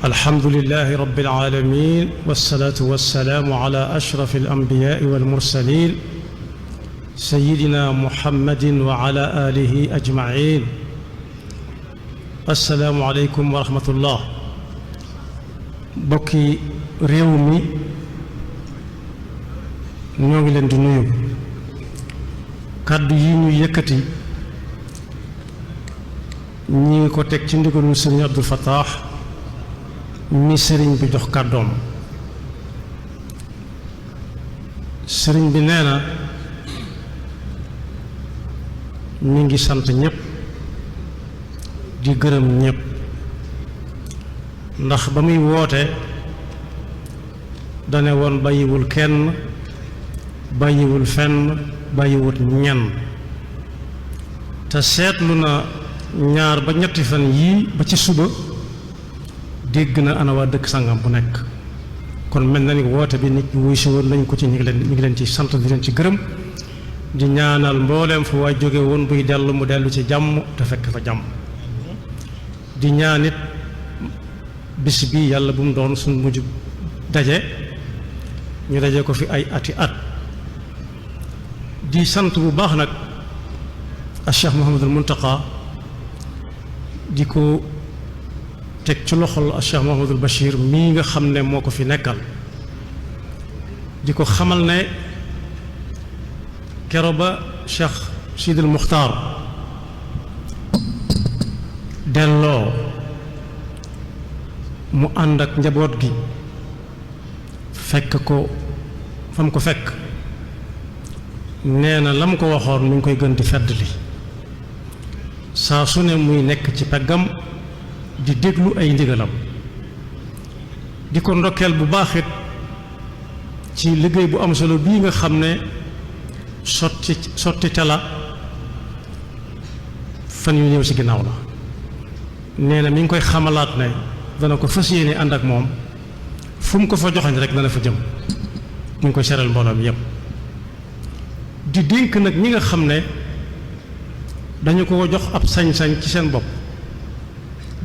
الحمد لله رب العالمين والصلاة والسلام على أشرف الأنبياء والمرسلين سيدنا محمد وعلى آله أجمعين. السلام عليكم ورحمة الله. bokki réew mi ñoo ngi leen di nuyu. kàddu yi ñu yëkkati ñi ngi ko teg ci ndigalu sëriñ Abdul Fattah mi sëriñ bi jox kàddoom. sëriñ bi nee na mi ngi sant ñépp di gërëm ñépp ndax ba muy woote dane woon bàyyiwul kenn bàyyiwul fenn bàyyiwut ñenn te seetlu na ñaar ba ñetti fan yii ba ci suba dégg na ana waa dëkk sangam bu nekk. kon mel na ni woote bi nit ñi wuy si woon nañ ko ci ñu ngi leen ci sant di leen ci gërëm di ñaanal mbooleem fu waay jóge woon buy dellu mu dellu ci jàmm te fekk fa jàmm. di ñaanit bis bi yàlla bu mu doon suñ mujj daje ñu daje ko fi ay ati at. di sant bu baax nag a Cheikh Mouhamadul Muntaqa di ko teg ci loxol a Cheikh Mouhamadul Bachir mii nga xam ne moo ko fi nekkal di ko xamal ne kero ba Cheikh Sidil Muxtaar delloo mu ànd ak njaboot gi fekk ko fam ko fekk nee na la mu ko waxoon mu ngi koy gën di feddali saa su ne muy nekk ci peggam di déglu ay ndigalam di ko ndokkeel bu baaxit ci liggéey bu am solo bii nga xam ne sotti te la fan yu ñëw ci ginnaaw la. nee na mi ngi koy xamalaat ne dana ko fas yéene ànd ak moom fu mu ko fa joxañ rek dana fa jëm. mi ngi koy seral mbooloo mi yépp di dénk nag ñi nga xam ne dañu ko jox ab sañ-sañ ci seen bopp.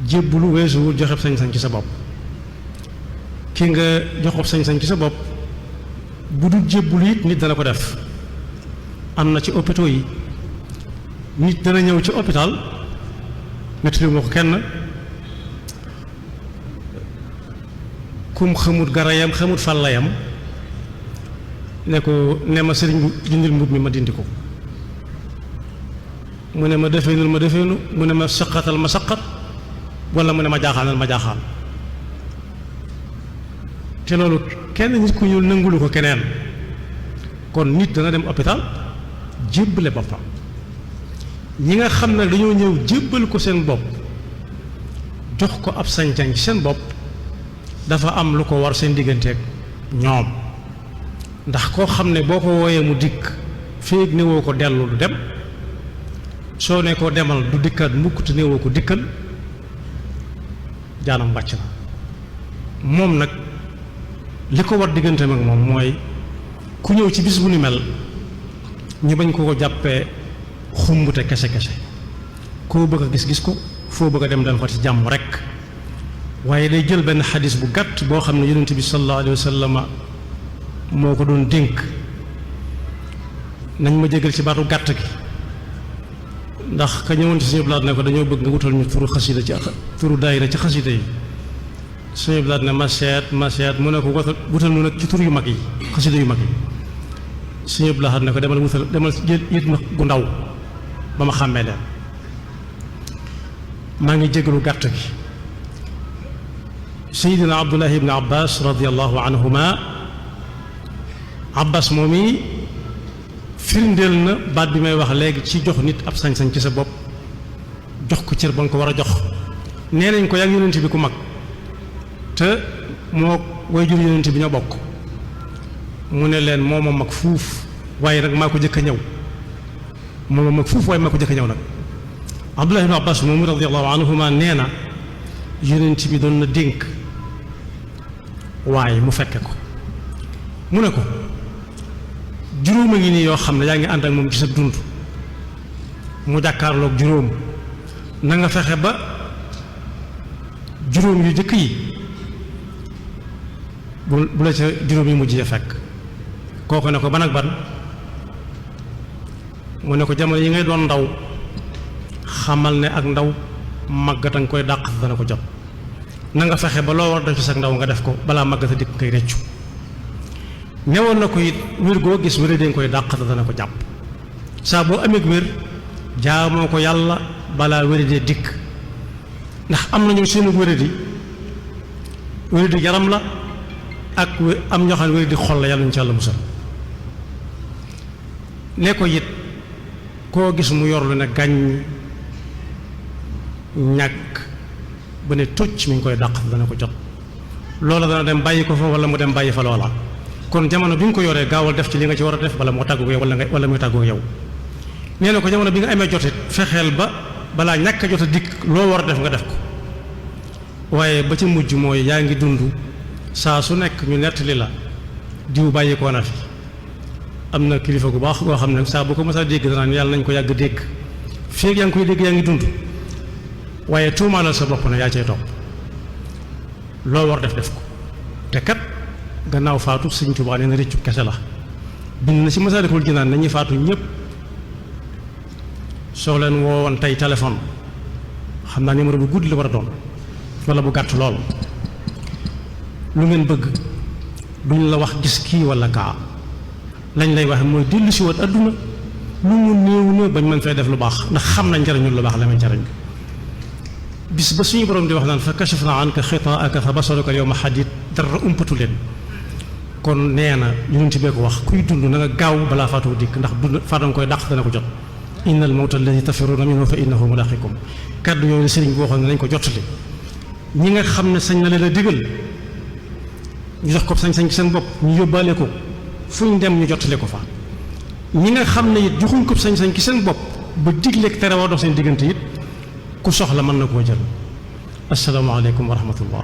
jébbulu weesuwul joxe ab sañ-sañ ci sa bopp. ki nga jox ab sañ-sañ ci sa bopp bu dul jébbulu it nit dana ko def. am na ci hôpitaux yi nit dana ñëw ci hôpital nettali ma ko kenn kum xamut garayam xamut fàllayam ne ko ne ma sëriñ bu dindil mbub mi ma dindi ko mu ne ma defeenul ma defeenu mu ne ma saqatal ma saqat wala mu ne ma jaaxaanal ma jaaxaan te loolu kenn nit ku ñuul nangulu ko keneen kon nit dana dem hôpital jébbale boppam. ñi nga xam ne dañoo ñëw jébbal ko seen bopp jox ko ab sañ-sañ ci seen bopp dafa am lu ko war seen digganteeg ñoom ndax koo xam ne boo ko wooyee mu dikk féeg néewoo ko dellu du dem soo ne ko demal du dikkaat mukk te néewoo ko dikkal jaanam wàcc na. moom nag li ko war digganteem ak moom mooy ku ñëw ci bis bu ni mel ñu bañ ko jàppee xumbute kese kese koo bëgg a gis ko foo bëgg a dem fa ci jàmm rekk waaye day jël benn xadis bu gàtt boo xam ne yonent bi sallallahu alayhi wa sallam moo ko doon dénk nañ ma jégal ci baatu gàtt gi ndax ka ñëwoon ci suñu blaat ne ko dañoo bëgg nga wutal ñu turu xasida ci turu daayira ci xasida yi suñu blaat ne ma seet mu ne ko wutal nu nag ci tur yu mag yi xasida yu mag yi suñu blaat ne ko demal jël it ma gu ndaw ba ma xàmmee leen. maa ngi jégalu gàtt gi. Seydina Abdullah ibn Abbas radiyallahu anhuma Abbas moom yi firndeel na baat bi may wax léegi ci jox nit ab sañ-sañ ci sa bopp jox ko cër ba nga ko war a jox. nee nañ ko yàgg yonent bi ku mag te moo way jur yonent bi ñoo bokk mu ne leen moo ma mag fuuf waaye nag maa ko jëkk a ñëw moo ma mag fuuf waaye maa ko jëkk a ñëw nag. Abdullah ibn Abbas moom radiyallahu anhuma nee na yonent bi doon na dénk waaye mu fekke ko mu ne ko juróom a ngi nii yoo xam ne yaa ngi ànd ak moom ci sa dund mu jàkkaarloog juróom na nga fexe ba juróom yu jëkk yi bu la ca juróom yi mujj ya fekk. kooku ne ko ban ak ban mu ne ko jamono yi ngay doon ndaw xamal ne ak ndaw màggata nga koy dàq dana ko jot na nga fexe ba loo war def ci sa ndaw nga def ko balaa màggata dikk ngay rëccu newoon na ko it wér goo gis wér dañ koy dàq dana ko jàpp saa boo amee wér jaamoo ko yàlla balaa wéradee dikk ndax am nañu seenu wéradi yaram la ak am ñoo xam ne wéradi xol la yàlla ñu ci yàlla musal ne ko it koo gis mu yor lu ne gàññ ñàkk ba ne tucc mi ngi koy dàq dana ko jot loola dana dem bàyyi ko fa wala mu dem bàyyi fa loola kon jamono bi nga ko yoree gaawal def ci li nga ci war a def bala moo tàggu yow wala muy tàggu yow nee na ko jamono bi nga amee jotit fexeel ba balaa ñàkk a jot a dikk loo war a def nga def ko waaye ba ci mujj mooy yaa ngi dund saa su nekk ñu nettali la diw bàyyi koo na fi am na kilifa gu baax goo xam ne saa bu ko mës a dégg danaan yàlla nañ ko yàgg dégg feeg yaa ngi koy dégg yaa ngi dund waaye tuumaalal sa bopp na yaa cay topp loo war def ko te kat gannaaw faatu Sëñ Tuubaa nee na rëccu kese la bind na ci Masaalikul Jinaan nañuy faatu ñëpp soo leen woowoon tey téléphone xam naa numéro bu gudd la war a doon wala bu gàtt lool lu ngeen bëgg duñ la wax gis kii wala kaa lañ lay wax mooy dellu si waat adduna lu mu néew néew bañ mën fay def lu baax ndax xam nañ njariñul lu baax la may njariñ bis ba suñu borom di wax naan fa kashafnaa anka xitaa'aka fa basaruka al-yawma hadiid dara umpatu leen kon nee na yonent bi ko wax kuy dund na nga gaaw balaa faatu dikk ndax dund faatu nga koy dàq dana ko jot innal mawta allazii tafirruuna minhu fa innahu mulaaqiikum kaddu yooyu la sëriñ bi waxoon ne nañ ko jottali ñi nga xam ne sañ na leen a digal ñu jox ko sañ-sañ ci seen bopp ñu yóbbaale ko fu ñu dem ñu jottale ko fa ñi nga xam ne it joxuñ ko sañ-sañ ci seen bopp ba digleeg tere waa dox seen diggante it ku soxla mën na koo jël asalaamaaleykum wa rahmatullah